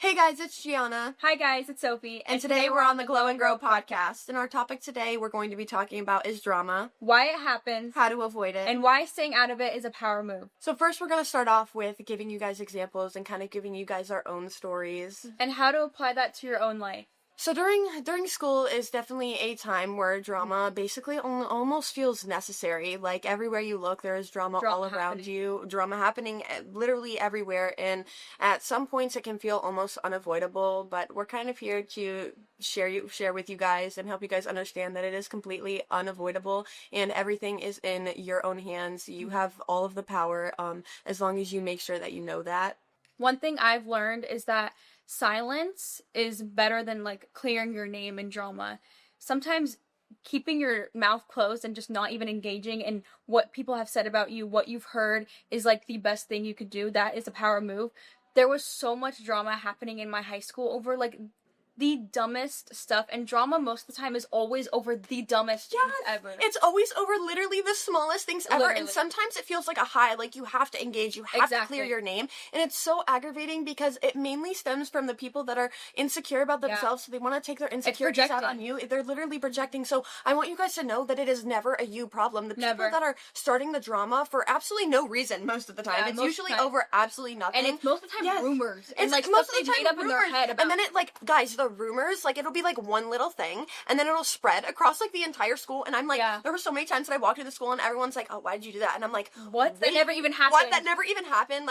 Hey guys, it's Gianna. Hi guys, it's Sophie. And today we're on the Glow and Grow podcast. And our topic today we're going to be talking about is drama. Why it happens. How to avoid it. And why staying out of it is a power move. So first we're going to start off with giving you guys examples and kind of giving you guys our own stories. And how to apply that to your own life. So during school is definitely a time where drama basically almost feels necessary. Like everywhere you look, there is drama all around you. Drama happening literally everywhere. And at some points it can feel almost unavoidable. But we're kind of here to share with you guys and help you guys understand that it is completely unavoidable. And everything is in your own hands. You have all of the power as long as you make sure that you know that. One thing I've learned is that silence is better than clearing your name in drama. Sometimes keeping your mouth closed and just not even engaging in what people have said about you, what you've heard, is the best thing you could do. That is a power move. There was so much drama happening in my high school over the dumbest stuff, and drama most of the time is always over the dumbest things ever. It's always over literally the smallest things ever, and sometimes it feels like a high, you have to engage, you have to clear your name, and it's so aggravating because it mainly stems from the people that are insecure about themselves, so they want to take their insecurities out on you. They're literally projecting, so I want you guys to know that it is never a you problem. The people that are starting the drama for absolutely no reason most of the time, it's usually over absolutely nothing. And it's most of the time rumors. It's and most of the stuff time made up in their head about. And then guys, the rumors, it'll be one little thing, and then it'll spread across the entire school, and I'm there were so many times that I walked into the school and everyone's like, oh, why did you do that? And I'm like, what? That never even happened. What? That never even happened?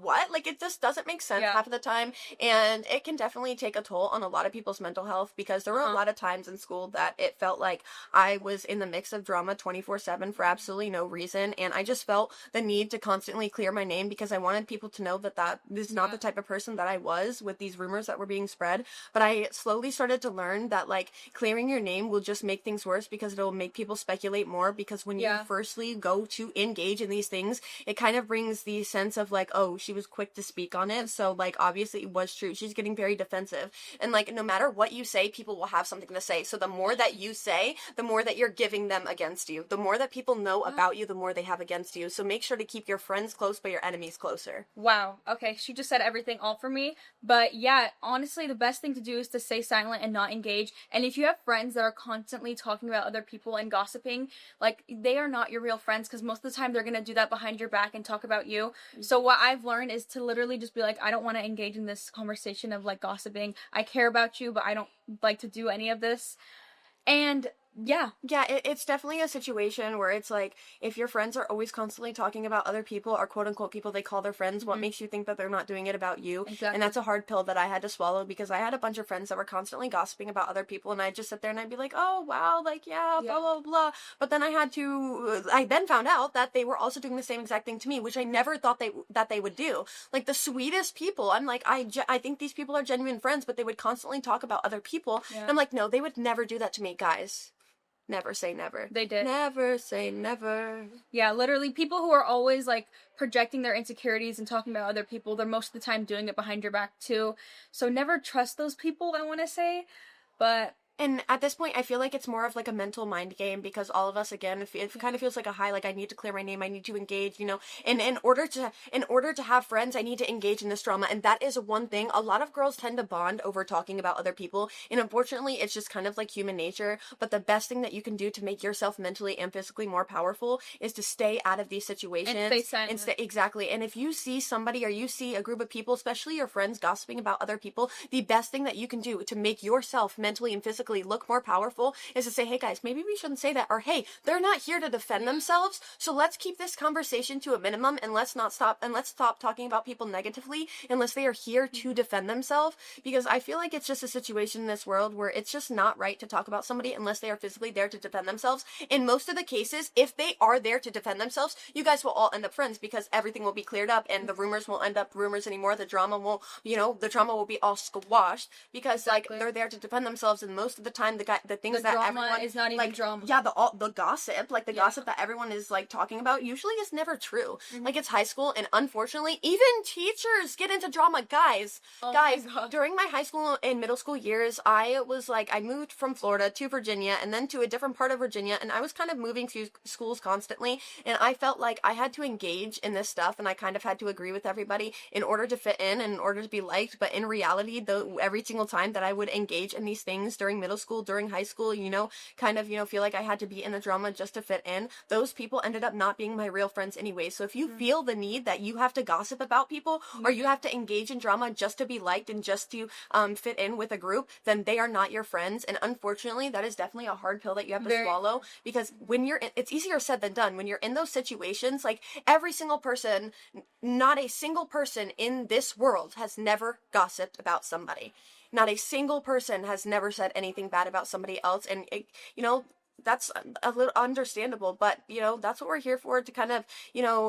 What? It just doesn't make sense half of the time, and it can definitely take a toll on a lot of people's mental health, because there were a lot of times in school that it felt like I was in the mix of drama 24/7 for absolutely no reason, and I just felt the need to constantly clear my name because I wanted people to know that this is not the type of person that I was with these rumors that were being spread. But I slowly started to learn that clearing your name will just make things worse, because it'll make people speculate more, because when you firstly go to engage in these things, it kind of brings the sense of oh, she was quick to speak on it, so obviously it was true. She's getting very defensive, and no matter what you say, people will have something to say. So the more that you say, the more that you're giving them against you. The more that people know about you, the more they have against you. So make sure to keep your friends close but your enemies closer. Wow. Okay, she just said everything all for me. But yeah, honestly, the best thing to do is to stay silent and not engage. And if you have friends that are constantly talking about other people and gossiping, they are not your real friends, because most of the time they're gonna do that behind your back and talk about you. So what I've learned is to literally just be I don't want to engage in this conversation of gossiping. I care about you, but I don't like to do any of this. And yeah, it's definitely a situation where it's if your friends are always constantly talking about other people, or quote unquote people they call their friends, what makes you think that they're not doing it about you? Exactly. And that's a hard pill that I had to swallow, because I had a bunch of friends that were constantly gossiping about other people, and I'd just sit there and I'd be oh wow, blah blah blah. But then I then found out that they were also doing the same exact thing to me, which I never thought they would do. The sweetest people, I'm I think these people are genuine friends, but they would constantly talk about other people. And I'm no, they would never do that to me, guys. Never say never. They did. Never say never. Yeah, literally, people who are always projecting their insecurities and talking about other people, they're most of the time doing it behind your back too. So never trust those people, I want to say. But and at this point, I feel it's more of a mental mind game, because all of us, again, it kind of feels like a high, I need to clear my name, I need to engage, and in order to have friends, I need to engage in this drama. And that is one thing. A lot of girls tend to bond over talking about other people, and unfortunately, it's just kind of human nature. But the best thing that you can do to make yourself mentally and physically more powerful is to stay out of these situations. And stay silent. Exactly. And if you see somebody, or you see a group of people, especially your friends, gossiping about other people, the best thing that you can do to make yourself mentally and physically look more powerful is to say, hey guys, maybe we shouldn't say that, or hey, they're not here to defend themselves, so let's keep this conversation to a minimum, and let's stop talking about people negatively unless they are here to defend themselves. Because I feel it's just a situation in this world where it's just not right to talk about somebody unless they are physically there to defend themselves. In most of the cases, if they are there to defend themselves, you guys will all end up friends, because everything will be cleared up, and the rumors won't end up rumors anymore. The drama will be all squashed, because they're there to defend themselves, and most most of the time the things The that drama everyone is not even like drama. yeah, the gossip, like the gossip that everyone is like talking about usually is never true. Like it's high school, and unfortunately even teachers get into drama. Guys, Oh my guys, God. during my high school and middle school years, I moved from Florida to Virginia and then to a different part of Virginia, and I was kind of moving to schools constantly, and I felt like I had to engage in this stuff, and I kind of had to agree with everybody in order to fit in and in order to be liked. But in reality, though, every single time that I would engage in these things during middle school, during high school, kind of, feel like I had to be in the drama just to fit in, those people ended up not being my real friends anyway. So if you feel the need that you have to gossip about people, or you have to engage in drama just to be liked and just to fit in with a group, then they are not your friends. And unfortunately, that is definitely a hard pill that you have to swallow, because when it's easier said than done. When you're in those situations, like every single person, not a single person in this world has never gossiped about somebody. Not a single person has never said anything bad about somebody else. And that's a little understandable, but that's what we're here for, to kind of,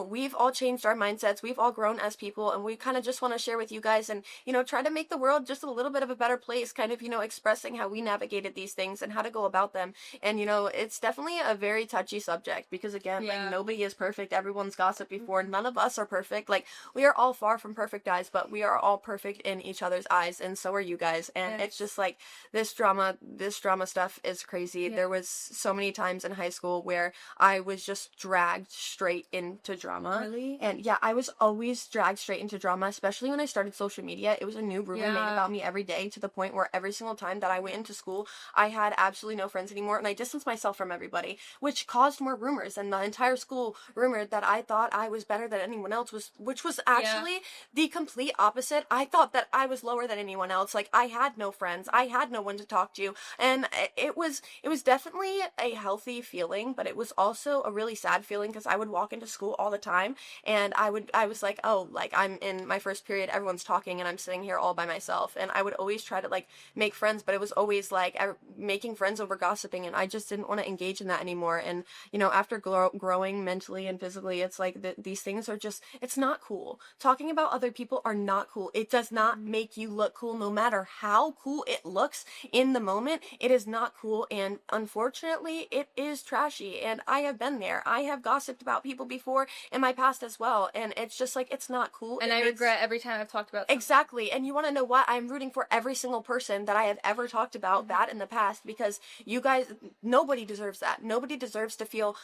we've all changed our mindsets, we've all grown as people, and we kind of just want to share with you guys, and try to make the world just a little bit of a better place, kind of, expressing how we navigated these things and how to go about them. And it's definitely a very touchy subject, because again, like, nobody is perfect. Everyone's gossiped before. None of us are perfect. Like, we are all far from perfect eyes, but we are all perfect in each other's eyes, and so are you guys. And it's just like, this drama stuff is crazy. There was so many times in high school where I was just dragged straight into drama. Really? And yeah, I was always dragged straight into drama, especially when I started social media. It was a new rumor made about me every day, to the point where every single time that I went into school, I had absolutely no friends anymore, and I distanced myself from everybody, which caused more rumors. And the entire school rumored that I thought I was better than anyone else, which was actually the complete opposite. I thought that I was lower than anyone else. Like, I had no friends, I had no one to talk to, and it was definitely a healthy feeling, but it was also a really sad feeling, because I would walk into school all the time, and I was like, oh, like, I'm in my first period, everyone's talking, and I'm sitting here all by myself. And I would always try to like make friends, but it was always like making friends over gossiping, and I just didn't want to engage in that anymore. And after growing mentally and physically, it's like these things are just, it's not cool. Talking about other people are not cool. It does not make you look cool, no matter how cool it looks in the moment. It is not cool, and unfortunately it is trashy, and I have been there. I have gossiped about people before in my past as well, and it's just like, it's not cool. And I regret every time I've talked about something. Exactly. And you want to know what? I'm rooting for every single person that I have ever talked about bad in the past, because you guys, nobody deserves that. Nobody deserves to feel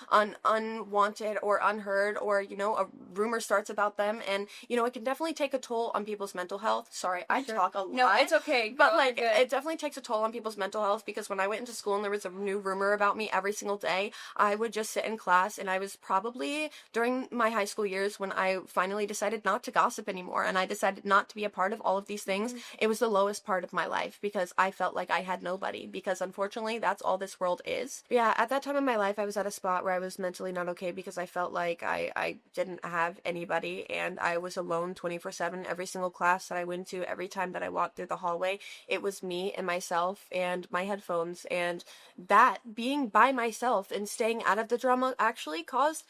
unwanted or unheard, or a rumor starts about them, and it can definitely take a toll on people's mental health. Sorry, I talk a lot. No, it's okay. But like, it definitely takes a toll on people's mental health, because when I went into school and there was a new rumor about me every single day, I would just sit in class, and I was probably during my high school years when I finally decided not to gossip anymore, and I decided not to be a part of all of these things. It was the lowest part of my life, because I felt like I had nobody, because unfortunately that's all this world is. But yeah, at that time in my life, I was at a spot where I was mentally not okay, because I felt like I didn't have anybody, and I was alone 24/7. Every single class that I went to, every time that I walked through the hallway, it was me and myself and my headphones. And that, being by myself and staying out of the drama, actually caused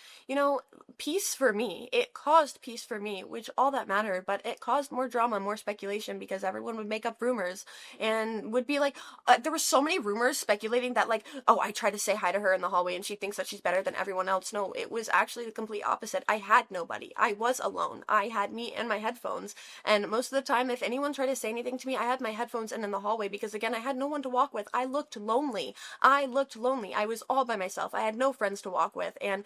peace for me. It caused peace for me, which all that mattered. But it caused more drama, more speculation, because everyone would make up rumors and would be like, there were so many rumors speculating that, like, oh, I tried to say hi to her in the hallway and she thinks that she's better than everyone else. No, it was actually the complete opposite. I had nobody. I was alone. I had me and my headphones, and most of the time, if anyone tried to say anything to me, I had my headphones in the hallway, because again, I had no one to walk with. I looked lonely. I was all by myself. I had no friends to walk with, and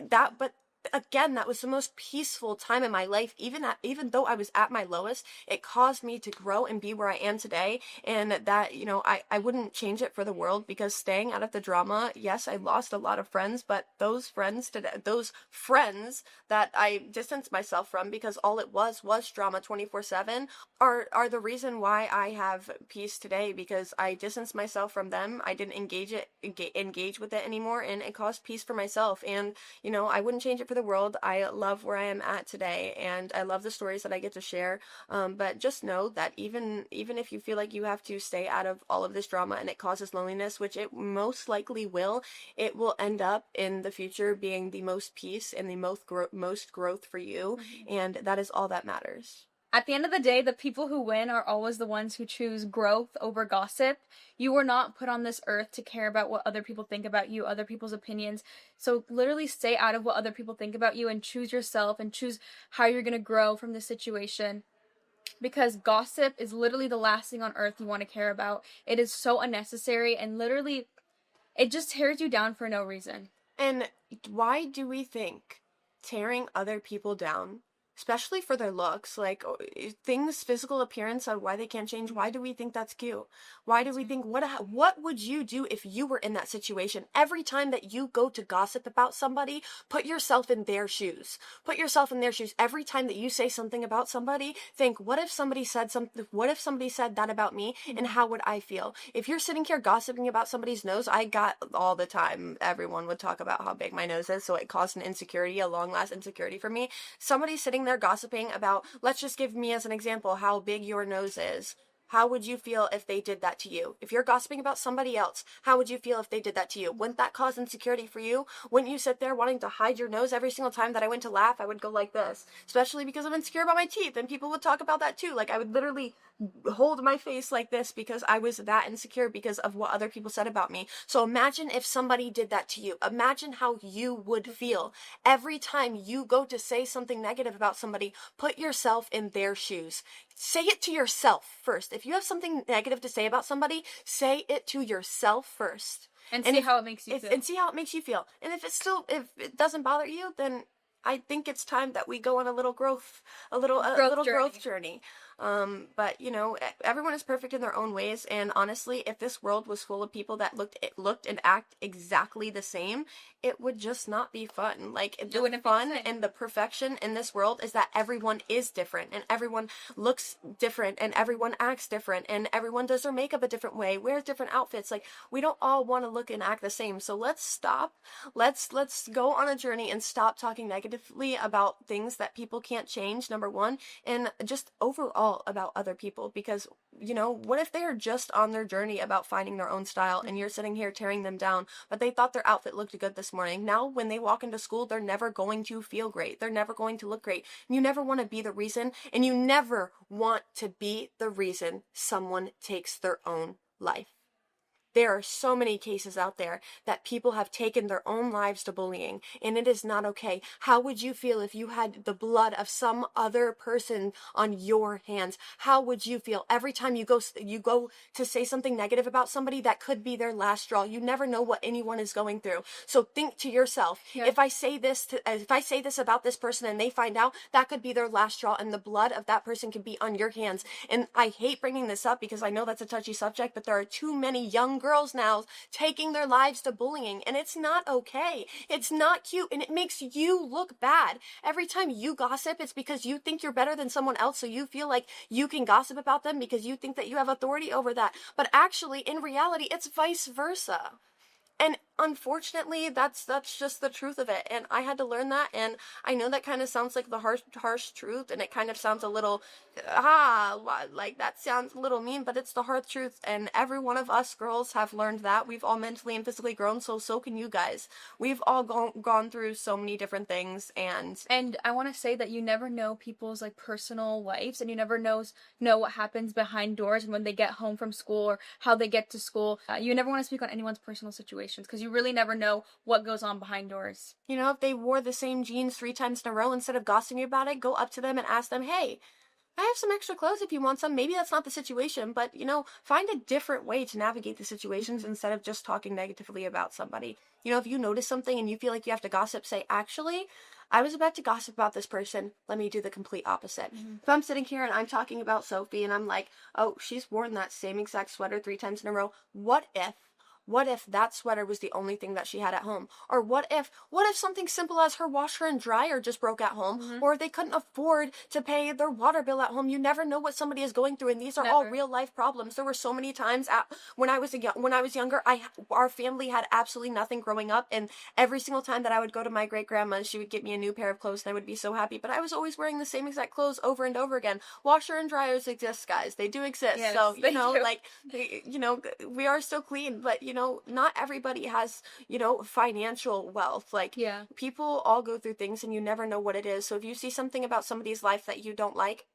but again, that was the most peaceful time in my life. Even though I was at my lowest, it caused me to grow and be where I am today. And that, I wouldn't change it for the world, because staying out of the drama, yes, I lost a lot of friends, but those friends that I distanced myself from, because all it was drama 24/7, are the reason why I have peace today, because I distanced myself from them. I didn't engage with it anymore, and it caused peace for myself. And I wouldn't change it for the world. I love where I am at today, and I love the stories that I get to share. But just know that even if you feel like you have to stay out of all of this drama and it causes loneliness, which it most likely will, it will end up in the future being the most peace and the most growth for you, and that is all that matters. At the end of the day, the people who win are always the ones who choose growth over gossip. You were not put on this earth to care about what other people think about you, other people's opinions. So literally stay out of what other people think about you and choose yourself and choose how you're going to grow from this situation. Because gossip is literally the last thing on earth you want to care about. It is so unnecessary and literally it just tears you down for no reason. And why do we think tearing other people down, especially for their looks, like things, physical appearance, on why they can't change, why do we think that's cute? Why do we think, what would you do if you were in that situation? Every time that you go to gossip about somebody, put yourself in their shoes. Put yourself in their shoes. Every time that you say something about somebody, think, what if somebody said something, what if somebody said that about me, and how would I feel? If you're sitting here gossiping about somebody's nose, I got all the time, everyone would talk about how big my nose is, so it caused an insecurity, a long last insecurity for me. Somebody sitting there gossiping about, let's just give me as an example how big your nose is. How would you feel if they did that to you? If you're gossiping about somebody else, how would you feel if they did that to you? Wouldn't that cause insecurity for you? Wouldn't you sit there wanting to hide your nose? Every single time that I went to laugh, I would go like this, especially because I'm insecure about my teeth, and people would talk about that too. Like, I would literally hold my face like this because I was that insecure because of what other people said about me. So imagine if somebody did that to you. Imagine how you would feel. Every time you go to say something negative about somebody, put yourself in their shoes. Say it to yourself first. If you have something negative to say about somebody, say it to yourself first. And see how it makes you feel. And see how it makes you feel. And if it doesn't bother you, then I think it's time that we go on a little growth journey. But you know, everyone is perfect in their own ways, and honestly, if this world was full of people that looked and act exactly the same, it would just not be fun. Like, the fun and the perfection in this world is that everyone is different, and everyone looks different, and everyone acts different, and everyone does their makeup a different way, wears different outfits. Like, we don't all want to look and act the same. So let's stop. Let's go on a journey and stop talking negatively about things that people can't change, number one, and just overall about other people. Because, you know, what if they are just on their journey about finding their own style, and you're sitting here tearing them down, but they thought their outfit looked good this morning. Now when they walk into school, they're never going to feel great, they're never going to look great. You never want to be the reason, and you never want to be the reason someone takes their own life. There are so many cases out there that people have taken their own lives to bullying, and it is not okay. How would you feel if you had the blood of some other person on your hands? How would you feel every time you go to say something negative about somebody? That could be their last straw. You never know what anyone is going through. So think to yourself, if I say this about this person and they find out, that could be their last straw, and the blood of that person could be on your hands. And I hate bringing this up because I know that's a touchy subject, but there are too many young girls now taking their lives to bullying, and it's not okay. It's not cute, and it makes you look bad. Every time you gossip, it's because you think you're better than someone else, so you feel like you can gossip about them because you think that you have authority over that. But actually, in reality, it's vice versa. And unfortunately, that's just the truth of it. And I had to learn that. And I know that kind of sounds like the harsh truth, and it kind of sounds a little, like that sounds a little mean, but it's the hard truth. And every one of us girls have learned that. We've all mentally and physically grown, so can you guys. We've all gone through so many different things. And I want to say that you never know people's like personal lives, and you never know what happens behind doors and when they get home from school or how they get to school. You never want to speak on anyone's personal situations because you really never know what goes on behind doors. You know, if they wore the same jeans 3 times in a row, instead of gossiping about it, go up to them and ask them, hey, I have some extra clothes if you want some. Maybe that's not the situation, but, you know, find a different way to navigate the situations instead of just talking negatively about somebody. You know, if you notice something and you feel like you have to gossip, say, actually, I was about to gossip about this person. Let me do the complete opposite. If I'm sitting here and I'm talking about Sophie and I'm like, oh, she's worn that same exact sweater 3 times in a row. What if that sweater was the only thing that she had at home? Or what if something simple as her washer and dryer just broke at home, or they couldn't afford to pay their water bill at home? You never know what somebody is going through, and these are all real life problems. There were so many times when I was younger, our family had absolutely nothing growing up, and every single time that I would go to my great grandma, she would get me a new pair of clothes, and I would be so happy. But I was always wearing the same exact clothes over and over again. Washer and dryers exist, guys. They do exist. Yes, so they do. like, we are still clean, but not everybody has, financial wealth. Like, people all go through things, and you never know what it is. So if you see something about somebody's life that you don't like,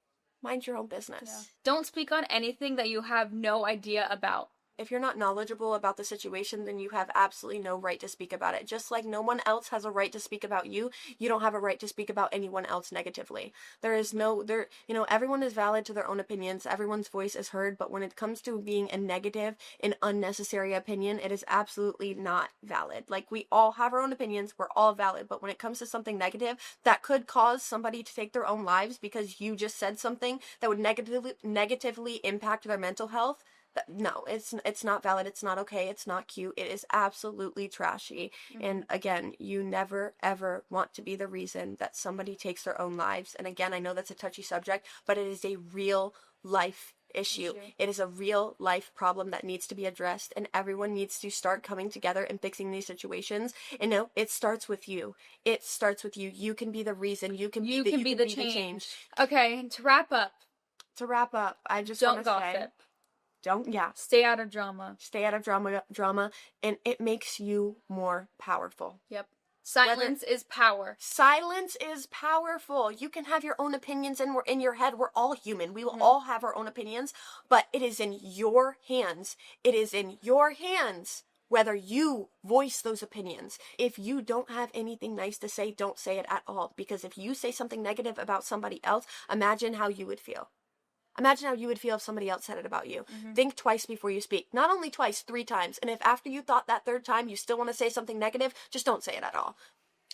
mind your own business. Yeah. Don't speak on anything that you have no idea about. If you're not knowledgeable about the situation, then you have absolutely no right to speak about it. Just like no one else has a right to speak about you, you don't have a right to speak about anyone else negatively. Everyone is valid to their own opinions. Everyone's voice is heard, but when it comes to being a negative and unnecessary opinion, it is absolutely not valid. Like, we all have our own opinions, we're all valid, but when it comes to something negative that could cause somebody to take their own lives because you just said something that would negatively impact their mental health, no, it's not valid. It's not okay. It's not cute. It is absolutely trashy. Mm-hmm. And again, you never ever want to be the reason that somebody takes their own lives. And again, I know that's a touchy subject, but it is a real life issue. It is a real life problem that needs to be addressed, and everyone needs to start coming together and fixing these situations. And no, it starts with you. It starts with you. You can be the reason. You can be the change. Okay, to wrap up, I just want to say, stay out of drama. Stay out of drama, and it makes you more powerful. Yep. Silence is power. Silence is powerful. You can have your own opinions, and we're in your head. We're all human. We will all have our own opinions, but it is in your hands. It is in your hands whether you voice those opinions. If you don't have anything nice to say, don't say it at all, because if you say something negative about somebody else, imagine how you would feel. Imagine how you would feel if somebody else said it about you. Mm-hmm. Think twice before you speak. Not only twice, 3 times. And if after you thought that 3rd time you still want to say something negative, just don't say it at all.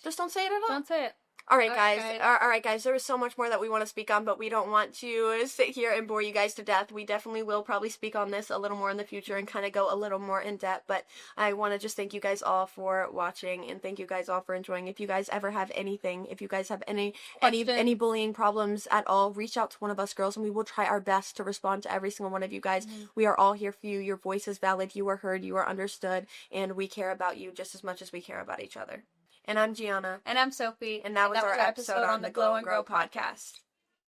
Just don't say it at all. Don't say it. All right, guys. There is so much more that we want to speak on, but we don't want to sit here and bore you guys to death. We definitely will probably speak on this a little more in the future and kind of go a little more in depth. But I want to just thank you guys all for watching, and thank you guys all for enjoying. If you guys ever have anything, if you guys have any bullying problems at all, reach out to one of us girls, and we will try our best to respond to every single one of you guys. Mm-hmm. We are all here for you. Your voice is valid. You are heard. You are understood, and we care about you just as much as we care about each other. And I'm Gianna. And I'm Sophie. And that was our episode on the Glow and Grow podcast.